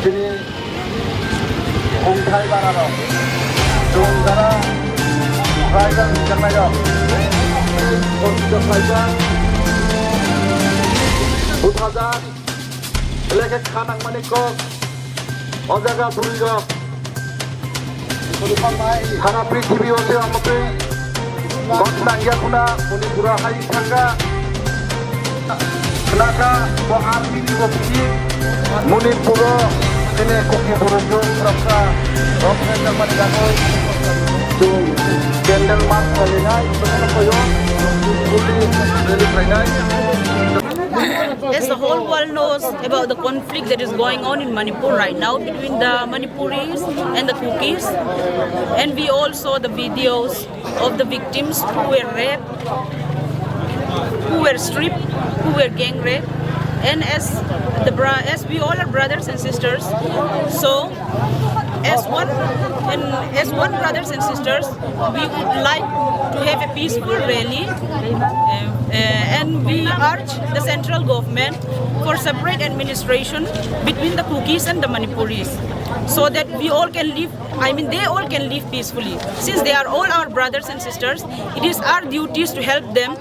chini Homchang bararo jongara Khwlaikha Twf Khwlaikha Bwkhaktwi Khwlaikha Khanang Maniko Ojaga Burigok Khana Prithibi Ose Amchaio Gotnang Yakuna Manipura Hai Thanga Khwlaikha Army Bwkhaktwi Manipur ini koki burung rasa roknya zaman dahulu tu kendal mas kalinya sebenarnya koyo putih dari China. As the whole world knows about the conflict that is going on in Manipur right now between the Manipuris and the Kukis, and we all saw the videos of the victims who were raped, who were stripped, who were gang raped. And as we all are brothers and sisters, so as one brothers and sisters, we would like to have a peaceful rally, and we urge the central government for separate administration between the Kukis and the Manipuris, so that we all can live. I mean, they all can live peacefully. Since they are all our brothers and sisters, it is our duties to help them,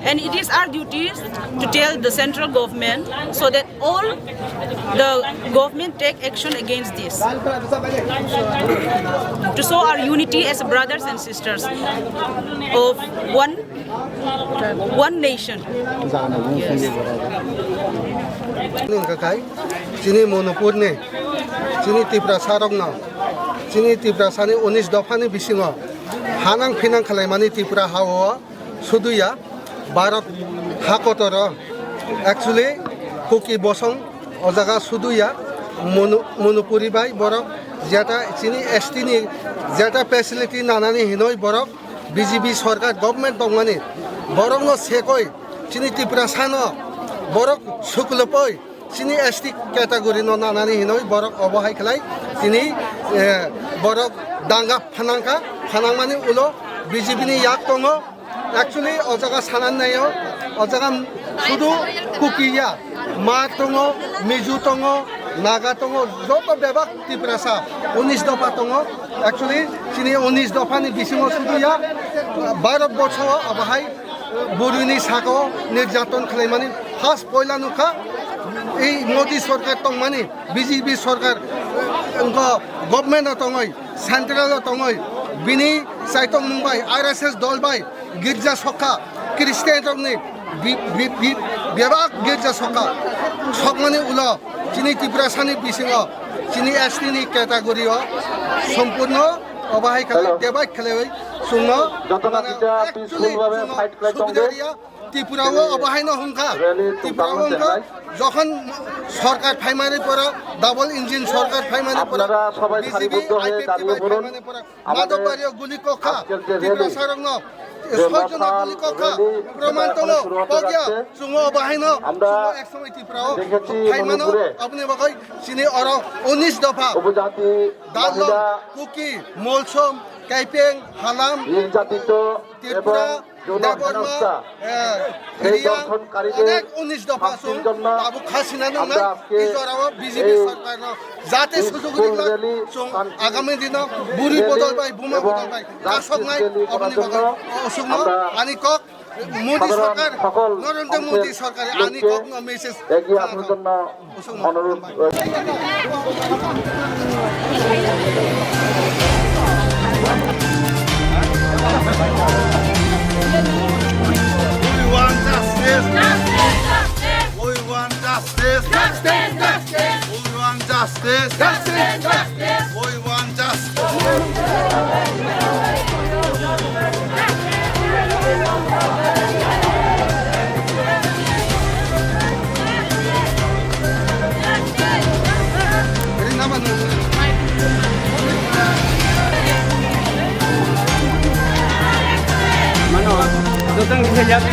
and it is our duties to tell the central government so that all the government take action against this, to show our unity as brothers and sisters of one nation. Yes. Chini Manipur ne, chini twiprasarwchapmwng, chini twiprasani 19 dofani bisingo hanang phinang khlaimani twipra hawo suduya Bharat hakotoro actually Kuki bosong ojaga suduya Manipuri bai borok jeta chini ST ni jeta facility nanani hinoi borok BJP sarkar government bangmani borok no sekoi chini twiprasano borok suklopoi chini ST category no nanani hinoi borok obohai khlai chini borok danga phanangmani ulo BJP ni yak tongo actually ojaga sanan nayo ojaga sudu Kukiya Ma tongo Miju tongo Naga tongo joto bebak twiprasa 19 dofa tongo actually chini 19 dofa ni bisingo sudu ya 12 bochor abahai Burini Sako Nirjaton Khlaimani Has Puila Nuka এই মোদি সরকার তংমানি BJP সরকার government তংই central তংই বিনি সাইতং Mumbai RSS দলবাই গির্জা সখা খ্রিস্টান তংনি বিভাগ গির্জা সখা সকমানি উল চিনি ত্রিপুরাসানি বিসিং চিনি এসটি ক্যাটাগরি সম্পূর্ণ অবাহাই খেলে দেবাই খেলে সুংন ত্রিপুরাও অবাহাইন হুঙ্কা ত্রিপুরা হুঙ্কা যখন সরকার ফাইমারি পর ডাবল ইঞ্জিন সরকার ফাইমারি পর মাদকবাড়ি গুলি কক্ষা ত্রিপ্রাসারwchapmwng ছয়জন গুলি কক্ষা প্রমাণ তল পগিয়া সুঙ অবাহাইন একসময় ত্রিপুরাও ফাইমানো আপনি বাকই চিনি অর 19 দফা দালম কুকি মোলসম কাইপেং হালাম ত্রিপুরা দেববর্মা অনেক 19 দফা বাবু খাসিনা নং ইজরাও বিজেপি সরকার যাতে সুযোগ দিলা আগামী দিন বুড়ি বদল বাই বুমা বদল বাই শাসক নাই আপনি বাগা অসুগ্ন আনিকক মোদি সরকার নরেন্দ্র মোদি সরকার আনিকক মেসেজ এগিয়ে আপনার জন্য অনুরোধ Datang bisa jadi.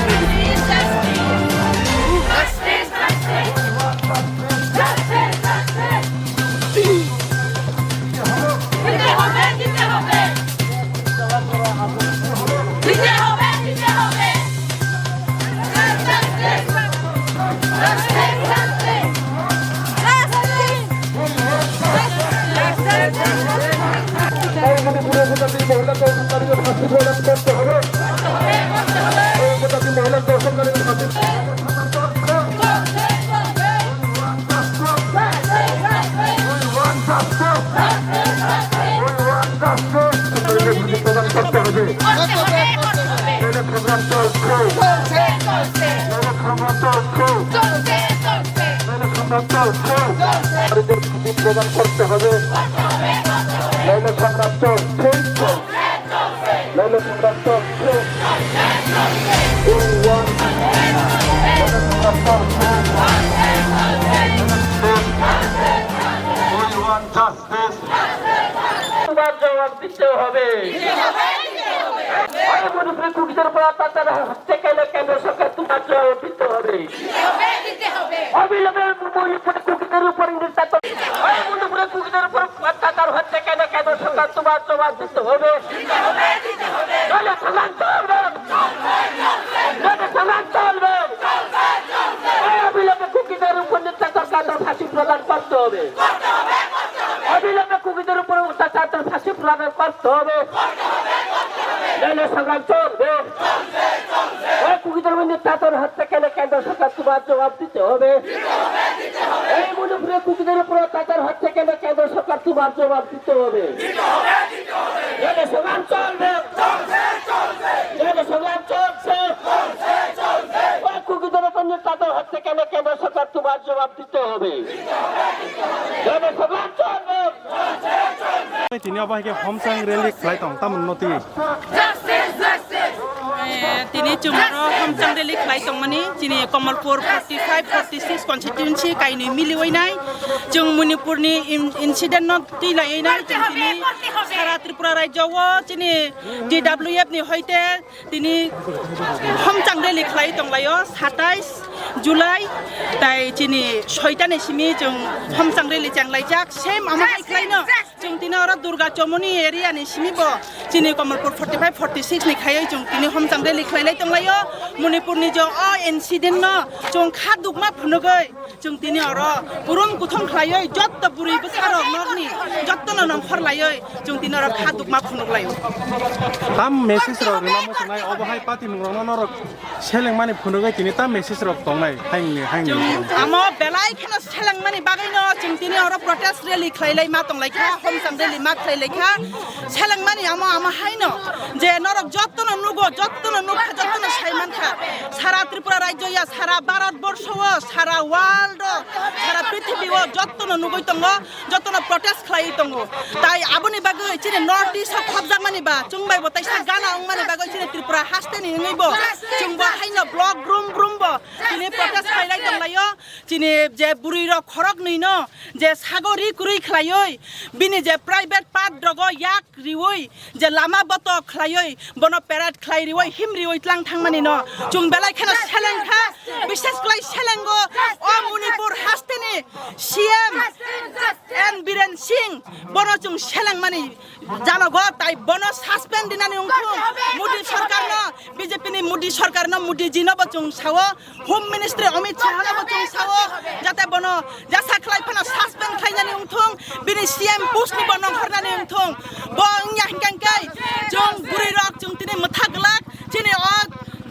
নারীদের ছুটি প্রদান করতে হবে নইলে সংগ্রাম চলছে নইলে সংগ্রাম চলছে জবাব দিতে হবে মণিপুরের কুকিদের উপর অত্যাচার হচ্ছে কেন কেন্দ্র সরকার তোমার জবাব দিতে হবে অবিলম্বে মণিপুরের কুকিদের উপর নির্যাতন মণিপুরের কুকিদের উপর অত্যাচার হচ্ছে কেন কেন্দ্র সরকার তোমার জবাব দিতে হবে সংগ্রাম চলবে সংগ্রাম চলবে অবিলম্বে কুকিদের উপর নির্যাতন কাতার ফাঁসি প্রদান করতে হবে অবিলম্বে কুকিদের উপর অত্যাচার ফাঁসি প্রদান করতে হবে সংগ্রাম চলবে কুকিদের নির্যাতন হচ্ছে কেন কেন্দ্র সরকার তোমার জবাব দিতে হবে এই মণিপুরের কুকিদের উপর অত্যাচার হচ্ছে কেন কেন্দ্র সরকার তোমার জবাব দিতে হবে সংগ্রাম চলবে সংগ্রাম চলছে কুকিদের উপর নির্যাতন হচ্ছে কেন কেন্দ্র সরকার তোমার জবাব দিতে হবে সংগ্রাম চলবে Tini abahike Homchang rally Khwlaikha Twf Tini Chumaro Homchang rally Khwlaikha Mani Chini Kamalpur 45-46 constituency kaini miliwainai Chung Manipur ni incident no tilainai Tini Sara Tripura Rajyawo Chini DWF ni hoite Tini Homchang rally Khwlaikha Layo 27 July tai Chini Shoitane simi Chung Homchang rally Changlajak same amai khlaino Chung Tini ora Durgachowmuhani area ni simi bo Chini Kamalpur 45-46 ni khayai Chung Tini Homchang rally Khwlaikha Tonglayo Manipur ni jo incident no Chung khadukma phunugai Chung Tini ora purum kuthong khlayo joto buri bwkharok nokni joto no nongkhor layo Chung Tini ora khadukma phunuglayo Tam message ro rinamo sunai obahai Patimungno norok selengmani phunugai tini tam message ro tongnai haingni amo belai khena selengmani bagaino Chung Tini ora protest rally khlailai ma tonglaikha Homchang rally ma khlailaiha selengmani amo haino je norok joto no nugo joto no nukha joto no saimankha sara Tripura rajyo ya sara Bharatborsho sara world sara prithibi o joto no nugoi tongo joto no protest khlai tongo tai aboni bagai chini north east khobjakmani ba chungbai bo taisa gana ongmani bagai chini Tripura haste ni ngaibo chungba haino block room bo chini protest khlailai tonglayo chini je buri ro khorok ni no je sagori kurui khlaiyoi bini je private part dogo yak riwoi je lama boto khlaiyoi bono parade khlai riwoi him riwoi tlang thangmani no chung belai khena selengkha bishesh klai selengo o Manipur hasteni CM and Biren Singh bono chung selengmani janogo tai bono suspend dinani ungthung Modi sarkar no BJP ni Modi sarkar no Modi ji no chung sawo Home Ministry Amit Shah no chung sawo jate bono jasa khlai phana suspend khlainani ungthung bini CM post ni bono khornani ungthung bo nya hingkai chung buri rok chung tini mthaglak chini o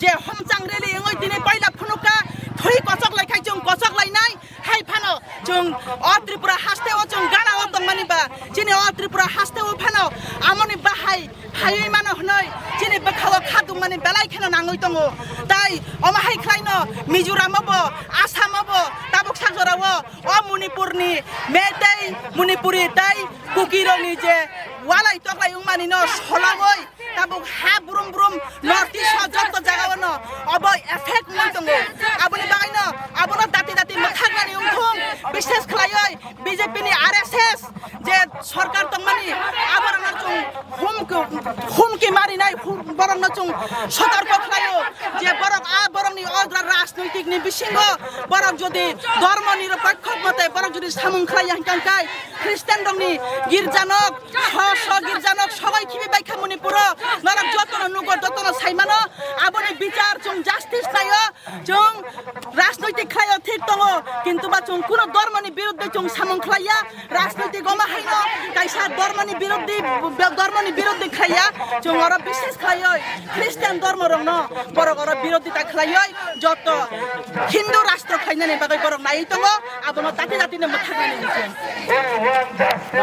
je Homchang rally ngoi tini paila phunuka thoi kosok laikhai chung kosok lainai hai phano chung o Tripura haste o chung gana o tongmani ba chini o Tripura haste o phano amoni bahai hai mano hnoi chini bakhawa khadung mani belai khena nangoi tongo tai oma hai khlaino Mizoram bo Assam bo tabuk sajorawo o Manipur ni Meitei Manipuri tai kukiro ni je walai toklai ungmani no solagoi tabuk ha burum north east joto jaga no obo effect moi tongo aboni bagaino abono dati makhagani ungthung bishesh khlaiyoi BJP ni RSS je sarkar tongmani abarna chung humki mari nai borong chung sotarko khlayo je borong ni ogra rajnৈতিক ni bisingo borong jodi dharma nirapekho mate borong jodi samung khlai hangkai Christian dongni girjanok girjanok সবাই কিবে বাইখা মণিপুর নরক যতন নুগর যতন সাইমানো আবনি বিচার চুং justice নাইও চুং রাজনৈতিক খাইও ঠিক দङ কিন্তু বা চুং কোন ধর্মনি বিরুদ্ধে চুং সামং খাইয়া রাজনৈতিক অমা হাইনো কাইসা ধর্মনি বিরুদ্ধে খাইয়া চুং অর বিশেষ খাইও খ্রিস্টান ধর্ম রং ন বরং অর বিরোধিতা খাইও যত হিন্দু রাষ্ট্র খাইনানি বাগৈ বরং নাই দङ আবনো তাতি নে মথাগানি